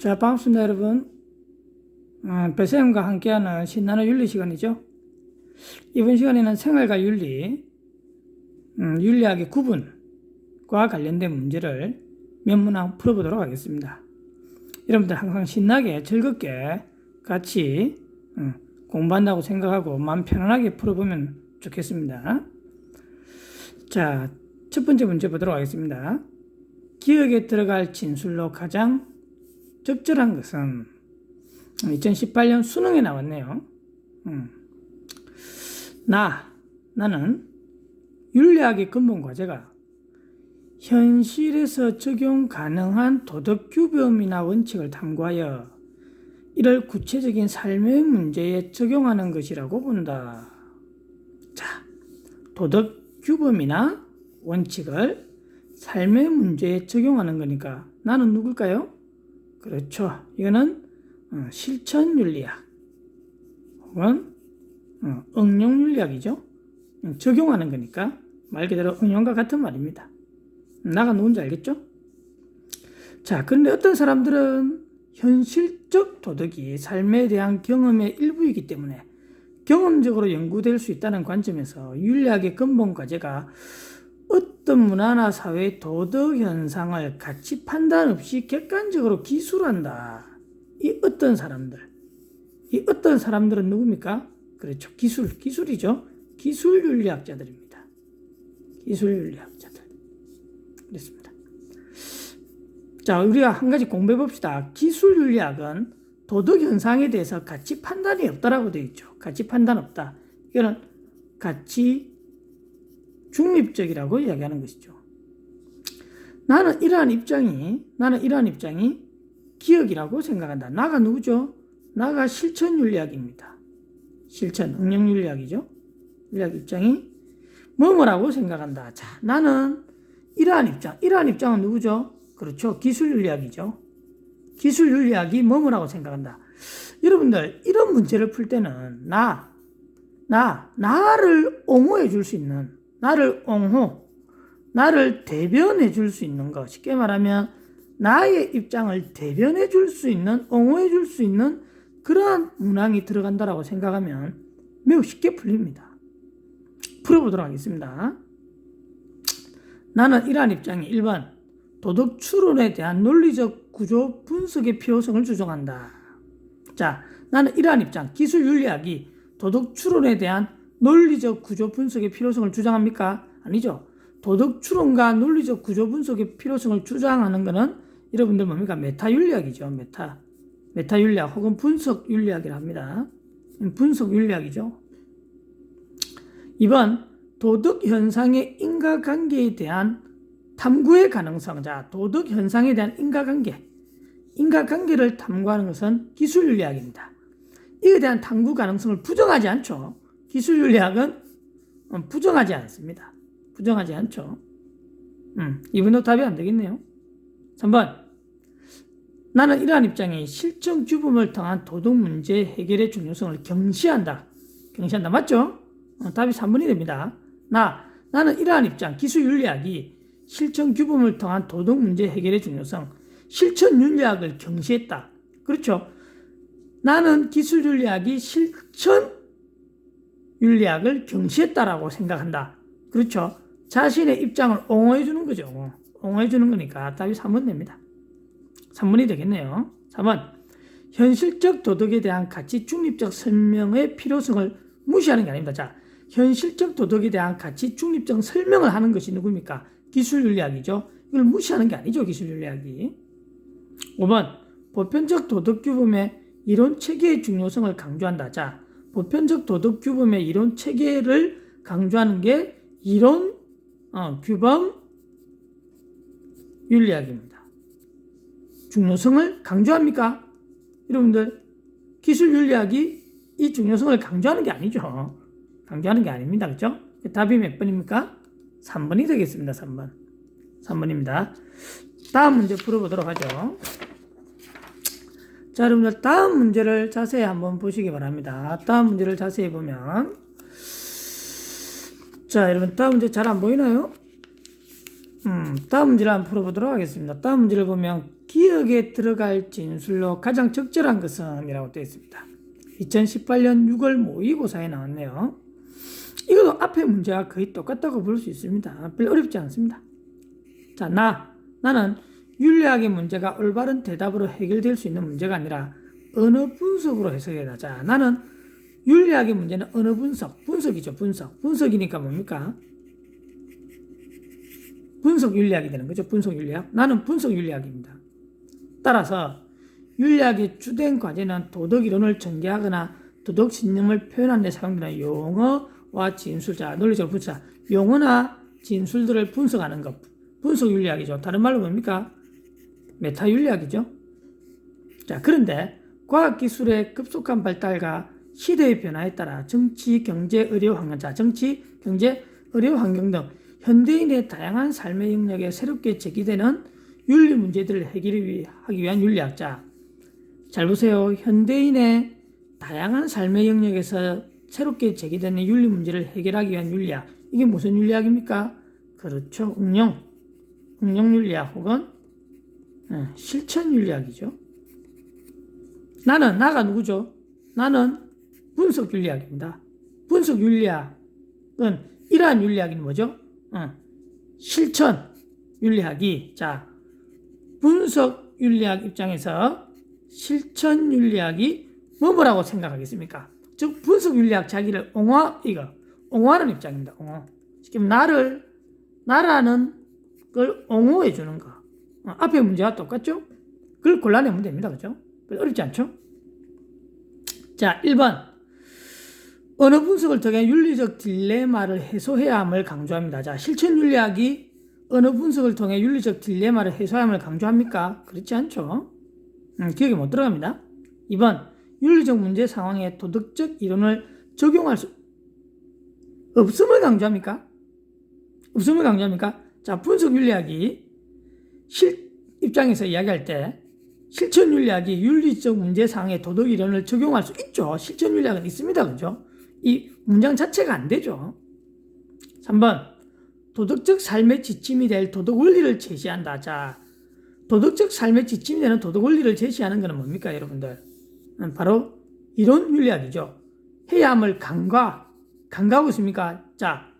자, 반갑습니다, 여러분. 배쌤과 함께하는 신나는 윤리 시간이죠. 이번 시간에는 생활과 윤리, 윤리학의 구분과 관련된 문제를 몇 문항 풀어보도록 하겠습니다. 여러분들 항상 신나게 즐겁게 같이 공부한다고 생각하고 마음 편안하게 풀어보면 좋겠습니다. 자, 첫 번째 문제 보도록 하겠습니다. 기억에 들어갈 진술로 가장 적절한 것은 2018년 수능에 나왔네요. 나는 윤리학의 근본 과제가 현실에서 적용 가능한 도덕 규범이나 원칙을 탐구하여 이를 구체적인 삶의 문제에 적용하는 것이라고 본다. 자, 도덕 규범이나 원칙을 삶의 문제에 적용하는 거니까 나는 누굴까요? 그렇죠. 이거는 실천윤리학 혹은 응용윤리학이죠. 적용하는 거니까 말 그대로 응용과 같은 말입니다. 나가 누군지 알겠죠? 자, 그런데 어떤 사람들은 현실적 도덕이 삶에 대한 경험의 일부이기 때문에 경험적으로 연구될 수 있다는 관점에서 윤리학의 근본 과제가 어떤 문화나 사회의 도덕 현상을 가치 판단 없이 객관적으로 기술한다. 이 어떤 사람들은 누굽니까? 그렇죠. 기술이죠. 기술윤리학자들입니다. 기술윤리학자들. 그렇습니다. 자, 우리가 한 가지 공부해 봅시다. 기술윤리학은 도덕 현상에 대해서 가치 판단이 없다라고 되어 있죠. 가치 판단 없다. 이거는 가치 중립적이라고 이야기하는 것이죠. 나는 이러한 입장이 기억이라고 생각한다. 나가 누구죠? 나가 실천윤리학입니다. 응용윤리학이죠. 윤리학 입장이 뭐라고 생각한다. 자, 나는 이러한 입장은 누구죠? 그렇죠. 기술윤리학이죠. 기술윤리학이 뭐라고 생각한다. 여러분들, 이런 문제를 풀 때는 나를 옹호해 줄 수 있는, 나를 대변해 줄 수 있는 것. 쉽게 말하면, 나의 입장을 대변해 줄 수 있는, 옹호해 줄 수 있는 그러한 문항이 들어간다라고 생각하면 매우 쉽게 풀립니다. 풀어보도록 하겠습니다. 나는 이러한 입장이 1번, 도덕 추론에 대한 논리적 구조 분석의 필요성을 주장한다. 자, 나는 이러한 입장, 기술윤리학이 도덕 추론에 대한 논리적 구조 분석의 필요성을 주장합니까? 아니죠. 도덕 추론과 논리적 구조 분석의 필요성을 주장하는 것은 여러분들 뭡니까? 메타윤리학이죠. 메타윤리학 혹은 분석윤리학이라 합니다. 분석윤리학이죠. 2번, 도덕 현상의 인과관계에 대한 탐구의 가능성. 자, 도덕 현상에 대한 인과관계를 탐구하는 것은 기술윤리학입니다. 이에 대한 탐구 가능성을 부정하지 않죠. 기술윤리학은 부정하지 않습니다. 부정하지 않죠. 2번도 답이 안 되겠네요. 3번, 나는 이러한 입장이 실천 규범을 통한 도덕 문제 해결의 중요성을 경시한다. 맞죠? 답이 3번이 됩니다. 나는 이러한 입장, 기술윤리학이 실천 규범을 통한 도덕 문제 해결의 중요성, 실천윤리학을 경시했다. 그렇죠? 나는 기술윤리학이 실천윤리학을 경시했다라고 생각한다. 그렇죠? 자신의 입장을 옹호해 주는 거죠. 옹호해 주는 거니까 답이 3번 됩니다. 3번이 되겠네요. 4번, 현실적 도덕에 대한 가치 중립적 설명의 필요성을 무시하는 게 아닙니다. 자, 현실적 도덕에 대한 가치 중립적 설명을 하는 것이 누굽니까? 기술윤리학이죠. 이걸 무시하는 게 아니죠. 기술윤리학이. 5번, 보편적 도덕 규범의 이론 체계의 중요성을 강조한다. 자, 보편적 도덕 규범의 이론 체계를 강조하는 게 이론 규범 윤리학입니다. 중요성을 강조합니까? 여러분들, 기술윤리학이 이 중요성을 강조하는 게 아니죠. 강조하는 게 아닙니다. 그렇죠? 답이 몇 번입니까? 3번이 되겠습니다. 3번입니다. 다음 문제 풀어보도록 하죠. 자, 여러분들, 다음 문제를 자세히 한번 보시기 바랍니다. 다음 문제를 자세히 보면, 자, 여러분, 다음 문제 잘 안 보이나요? 다음 문제를 한번 풀어보도록 하겠습니다. 다음 문제를 보면 기억에 들어갈 진술로 가장 적절한 것은 이라고 되어 있습니다. 2018년 6월 모의고사에 나왔네요. 이것도 앞에 문제가 거의 똑같다고 볼 수 있습니다. 별로 어렵지 않습니다. 자, 나는 윤리학의 문제가 올바른 대답으로 해결될 수 있는 문제가 아니라 언어 분석으로 해석해야. 자, 나는 윤리학의 문제는 언어 분석이죠. 분석이니까 뭡니까? 분석 윤리학이 되는 거죠. 분석 윤리학. 나는 분석 윤리학입니다. 따라서 윤리학의 주된 과제는 도덕 이론을 전개하거나 도덕 신념을 표현하는 데 사용되는 용어와 진술, 논리적 분석, 용어나 진술들을 분석하는 것. 분석 윤리학이죠. 다른 말로 뭡니까? 메타 윤리학이죠. 자, 그런데 과학기술의 급속한 발달과 시대의 변화에 따라 정치, 경제, 의료 환경, 정치, 경제, 의료 환경 등 현대인의 다양한 삶의 영역에 새롭게 제기되는 윤리 문제들을 해결하기 위한 윤리학자. 잘 보세요. 현대인의 다양한 삶의 영역에서 새롭게 제기되는 윤리 문제를 해결하기 위한 윤리학. 이게 무슨 윤리학입니까? 그렇죠. 응용 윤리학 혹은 실천 윤리학이죠. 나가 누구죠? 나는 분석 윤리학입니다. 분석 윤리학은 이러한 윤리학이 뭐죠? 실천 윤리학이, 분석 윤리학 입장에서 실천 윤리학이 뭐라고 생각하겠습니까? 즉 분석 윤리학 자기를 옹호하는 입장입니다. 지금 나라는 걸 옹호해 주는 거. 앞에 문제와 똑같죠? 그걸 골라내면 됩니다. 그죠? 어렵지 않죠? 자, 1번. 언어 분석을 통해 윤리적 딜레마를 해소해야 함을 강조합니다. 자, 실천 윤리학이 언어 분석을 통해 윤리적 딜레마를 해소해야 함을 강조합니까? 그렇지 않죠? 기억에 못 들어갑니다. 2번. 윤리적 문제 상황에 도덕적 이론을 적용할 수 없음을 강조합니까? 자, 분석 윤리학이 입장에서 이야기할 때 실천 윤리학이 윤리적 문제 상황에 도덕 이론을 적용할 수 있죠. 실천 윤리학은 있습니다. 그죠? 이 문장 자체가 안 되죠. 3번. 도덕적 삶의 지침이 될 도덕 원리를 제시한다. 자, 도덕적 삶의 지침이 되는 도덕 원리를 제시하는 것은 뭡니까, 여러분들? 바로 이론 윤리학이죠. 해야 함을 강조하고 있습니까? 자,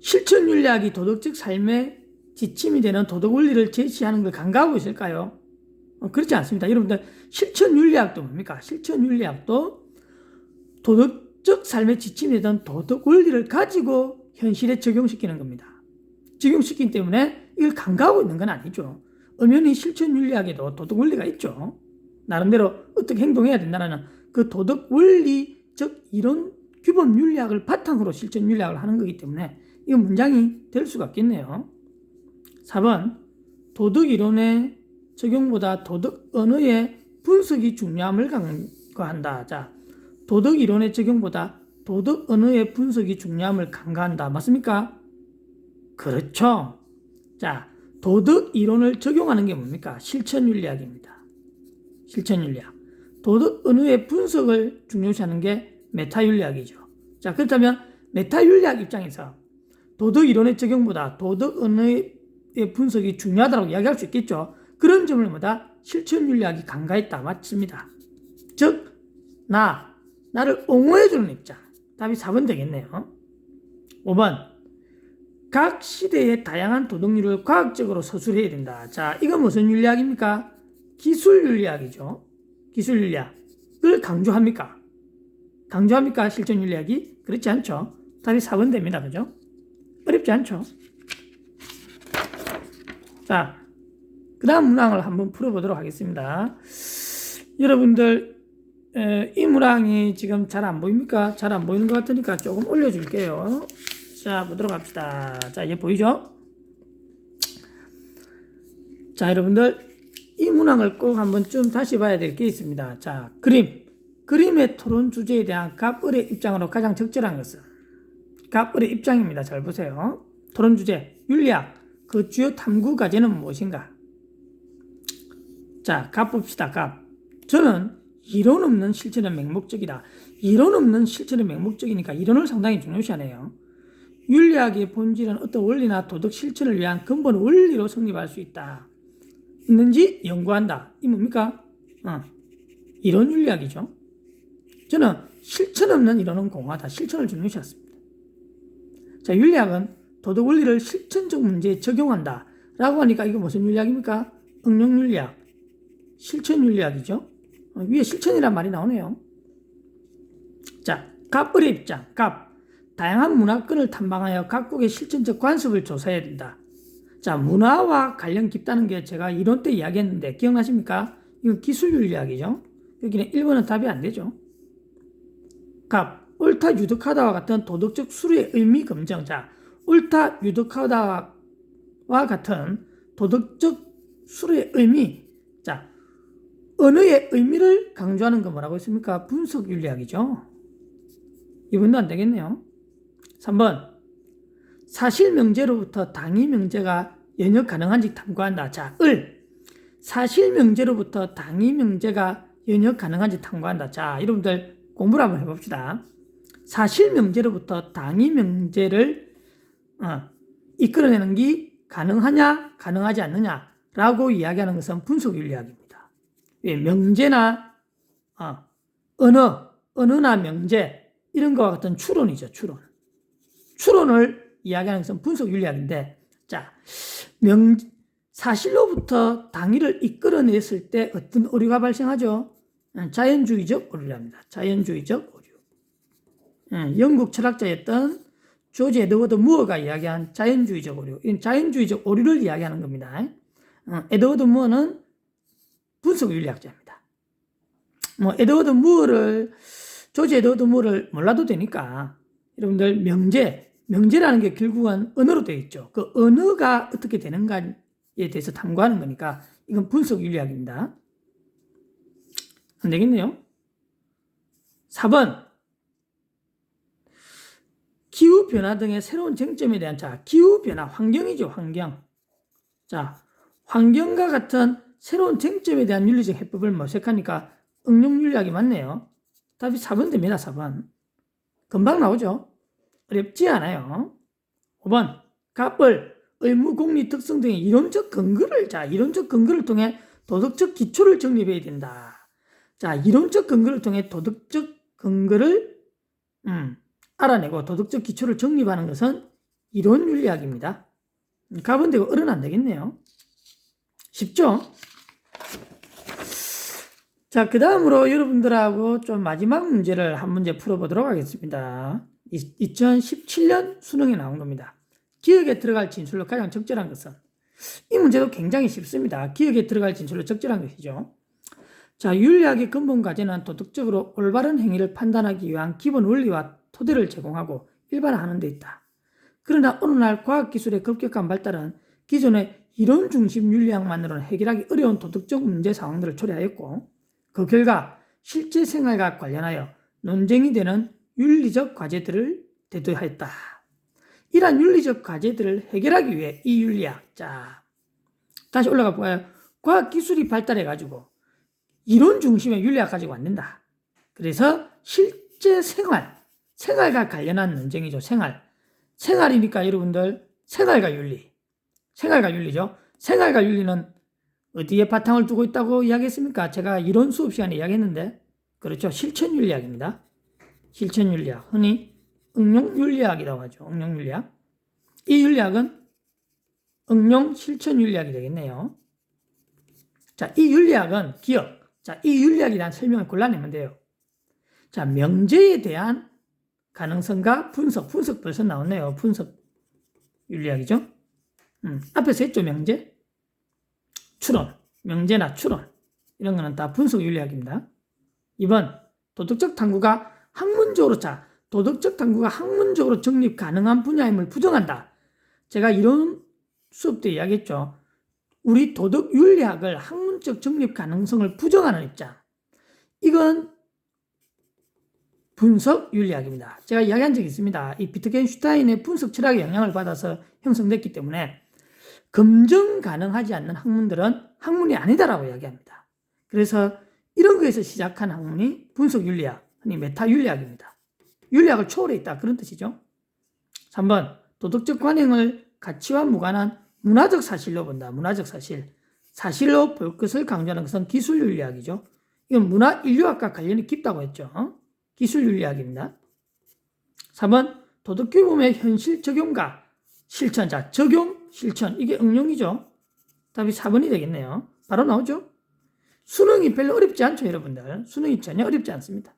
실천 윤리학이 도덕적 삶의 지침이 되는 도덕 원리를 제시하는 걸 강조하고 있을까요? 그렇지 않습니다. 여러분들, 실천 윤리학도 뭡니까? 실천 윤리학도 도덕적 삶의 지침이 되던 도덕 원리를 가지고 현실에 적용시키는 겁니다. 적용시키기 때문에 이걸 강조하고 있는 건 아니죠. 엄연히 실천 윤리학에도 도덕 원리가 있죠. 나름대로 어떻게 행동해야 된다는 그 도덕 원리적 이론 규범 윤리학을 바탕으로 실천 윤리학을 하는 거기 때문에 이 문장이 될 수가 없겠네요. 4번. 도덕 이론의 적용보다 도덕 언어의 분석이 중요함을 강조한다. 자, 도덕 이론의 적용보다 도덕 언어의 분석이 중요함을 강조한다. 맞습니까? 그렇죠. 자, 도덕 이론을 적용하는 게 뭡니까? 실천 윤리학입니다. 실천 윤리학. 도덕 언어의 분석을 중요시하는 게 메타 윤리학이죠. 자, 그렇다면 메타 윤리학 입장에서 도덕 이론의 적용보다 도덕 언어의 분석이 중요하다고 이야기할 수 있겠죠. 그런 점을 실천 윤리학이 강조했다. 맞습니다. 즉, 나를 옹호해주는 입장. 답이 4번 되겠네요. 5번. 각 시대의 다양한 도덕률을 과학적으로 서술해야 된다. 자, 이건 무슨 윤리학입니까? 기술 윤리학이죠. 기술 윤리학을 강조합니까? 실천 윤리학이? 그렇지 않죠. 답이 4번 됩니다. 그죠? 어렵지 않죠? 자, 그 다음 문항을 한번 풀어보도록 하겠습니다. 여러분들, 이 문항이 지금 잘 안 보입니까? 잘 안 보이는 것 같으니까 조금 올려줄게요. 자, 보도록 합시다. 자, 이제 보이죠? 자, 여러분들, 이 문항을 꼭 한번 좀 다시 봐야 될 게 있습니다. 자, 그림의 토론 주제에 대한 갑을의 입장으로 가장 적절한 것은 갑을의 입장입니다. 잘 보세요. 토론 주제, 윤리학, 그 주요 탐구 과제는 무엇인가? 자, 갑 봅시다. 갑. 저는 이론 없는 실천은 맹목적이다. 이론 없는 실천은 맹목적이니까 이론을 상당히 중요시하네요. 윤리학의 본질은 어떤 원리나 도덕 실천을 위한 근본 원리로 성립할 수 있다. 있는지 연구한다. 이 뭡니까? 이론 윤리학이죠. 저는 실천 없는 이론은 공허하다. 실천을 중요시했습니다. 자, 윤리학은 도덕 원리를 실천적 문제에 적용한다. 라고 하니까 이거 무슨 윤리학입니까? 응용 윤리학. 실천 윤리학이죠. 위에 실천이란 말이 나오네요. 자, 갑을의 입장. 갑. 다양한 문화권을 탐방하여 각국의 실천적 관습을 조사해야 된다. 자, 문화와 관련 깊다는 게 제가 이론 때 이야기했는데 기억나십니까? 이건 기술 윤리학이죠. 여기는 1번은 답이 안 되죠. 갑. 옳다 유득하다와 같은 도덕적 수르의 의미 검증. 자, 옳다 유득하다와 같은 도덕적 수르의 의미. 자, 언어의 의미를 강조하는 건 뭐라고 했습니까? 분석 윤리학이죠. 이번도 안 되겠네요. 3번. 사실 명제로부터 당위 명제가 연역 가능한지 탐구한다. 자, 사실 명제로부터 당위 명제가 연역 가능한지 탐구한다. 자, 여러분들 공부를 한번 해봅시다. 사실 명제로부터 당위 명제를 이끌어내는 게 가능하냐, 가능하지 않느냐라고 이야기하는 것은 분석 윤리학입니다. 왜 명제나 언어나 명제 이런 거와 같은 추론이죠. 추론을 이야기하는 것은 분석 윤리학인데, 자, 사실로부터 당위를 이끌어냈을 때 어떤 오류가 발생하죠? 자연주의적 오류랍니다. 자연주의적 오류. 영국 철학자였던 조지 에드워드 무어가 이야기한 자연주의적 오류. 이 자연주의적 오류를 이야기하는 겁니다. 에드워드 무어는 분석 윤리학자입니다. 조지 에드워드 무어를 몰라도 되니까 여러분들 명제라는 게 결국은 언어로 되어 있죠. 그 언어가 어떻게 되는가에 대해서 탐구하는 거니까 이건 분석 윤리학입니다. 안 되겠네요. 4번. 기후변화 등의 새로운 쟁점에 대한 기후변화, 환경이죠, 환경. 자, 환경과 같은 새로운 쟁점에 대한 윤리적 해법을 모색하니까 응용 윤리학이 맞네요. 답이 4번 됩니다, 4번. 금방 나오죠? 어렵지 않아요. 5번. 갑을, 의무, 공리, 특성 등의 이론적 근거를 통해 도덕적 기초를 정립해야 된다. 자, 이론적 근거를 통해 도덕적 근거를 알아내고 도덕적 기초를 정립하는 것은 이론 윤리학입니다. 갑은 되고 을은 안 되겠네요. 쉽죠? 자, 그 다음으로 여러분들하고 좀 마지막 문제를 한 문제 풀어보도록 하겠습니다. 2017년 수능에 나온 겁니다. 기억에 들어갈 진술로 가장 적절한 것은? 이 문제도 굉장히 쉽습니다. 기억에 들어갈 진술로 적절한 것이죠. 자, 윤리학의 근본 과제는 도덕적으로 올바른 행위를 판단하기 위한 기본 원리와 토대를 제공하고 일반화하는 데 있다. 그러나 어느 날 과학기술의 급격한 발달은 기존의 이론 중심 윤리학만으로는 해결하기 어려운 도덕적 문제 상황들을 초래하였고, 그 결과 실제 생활과 관련하여 논쟁이 되는 윤리적 과제들을 대두하였다. 이러한 윤리적 과제들을 해결하기 위해 이 윤리학, 자, 다시 올라가 볼까요? 과학기술이 발달해가지고 이론 중심의 윤리학 가지고 안 된다. 그래서 실제 생활과 관련한 논쟁이죠. 생활이니까 여러분들 생활과 윤리죠. 생활과 윤리는 어디에 바탕을 두고 있다고 이야기했습니까? 제가 이론 수업 시간에 이야기했는데, 그렇죠. 실천 윤리학입니다. 실천 윤리학, 흔히 응용 윤리학이라고 하죠. 응용 윤리학. 이 윤리학은 응용 실천 윤리학이 되겠네요. 자, 이 윤리학은 기억. 자, 이 윤리학에 대한 설명을 골라내면 돼요. 자, 명제에 대한 가능성과 분석 벌써 나왔네요. 분석 윤리학이죠. 앞에서 했죠, 명제. 추론, 명제나 추론. 이런 거는 다 분석 윤리학입니다. 2번, 도덕적 탐구가 학문적으로 정립 가능한 분야임을 부정한다. 제가 이런 수업 때 이야기했죠. 우리 도덕 윤리학을 학문적 정립 가능성을 부정하는 입장. 이건 분석 윤리학입니다. 제가 이야기한 적이 있습니다. 이 비트겐슈타인의 분석 철학의 영향을 받아서 형성됐기 때문에 검증 가능하지 않는 학문들은 학문이 아니다라고 이야기합니다. 그래서 이런 거에서 시작한 학문이 분석 윤리학, 흔히 메타 윤리학입니다. 윤리학을 초월해 있다, 그런 뜻이죠. 3번, 도덕적 관행을 가치와 무관한 문화적 사실로 본다. 문화적 사실. 사실로 볼 것을 강조하는 것은 기술윤리학이죠. 이건 문화인류학과 관련이 깊다고 했죠. 기술윤리학입니다. 3번 도덕교범의 현실 적용과 실천. 자, 적용, 실천. 이게 응용이죠. 답이 4번이 되겠네요. 바로 나오죠. 수능이 별로 어렵지 않죠, 여러분들. 수능이 전혀 어렵지 않습니다.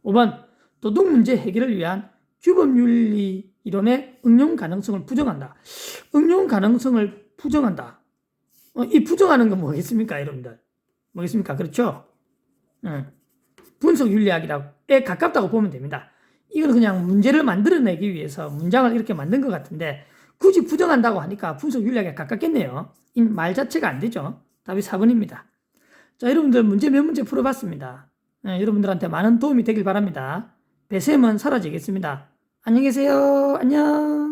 5번 도덕 문제 해결을 위한 규범윤리 이론의 응용 가능성을 부정한다. 응용 가능성을 부정한다. 이 부정하는 건 뭐겠습니까, 여러분들? 뭐겠습니까? 그렇죠? 분석 윤리학에 가깝다고 보면 됩니다. 이건 그냥 문제를 만들어내기 위해서 문장을 이렇게 만든 것 같은데 굳이 부정한다고 하니까 분석 윤리학에 가깝겠네요. 이 말 자체가 안 되죠. 답이 4번입니다. 자, 여러분들 문제 몇 문제 풀어봤습니다. 여러분들한테 많은 도움이 되길 바랍니다. 배셈은 사라지겠습니다. 안녕히 계세요. 안녕.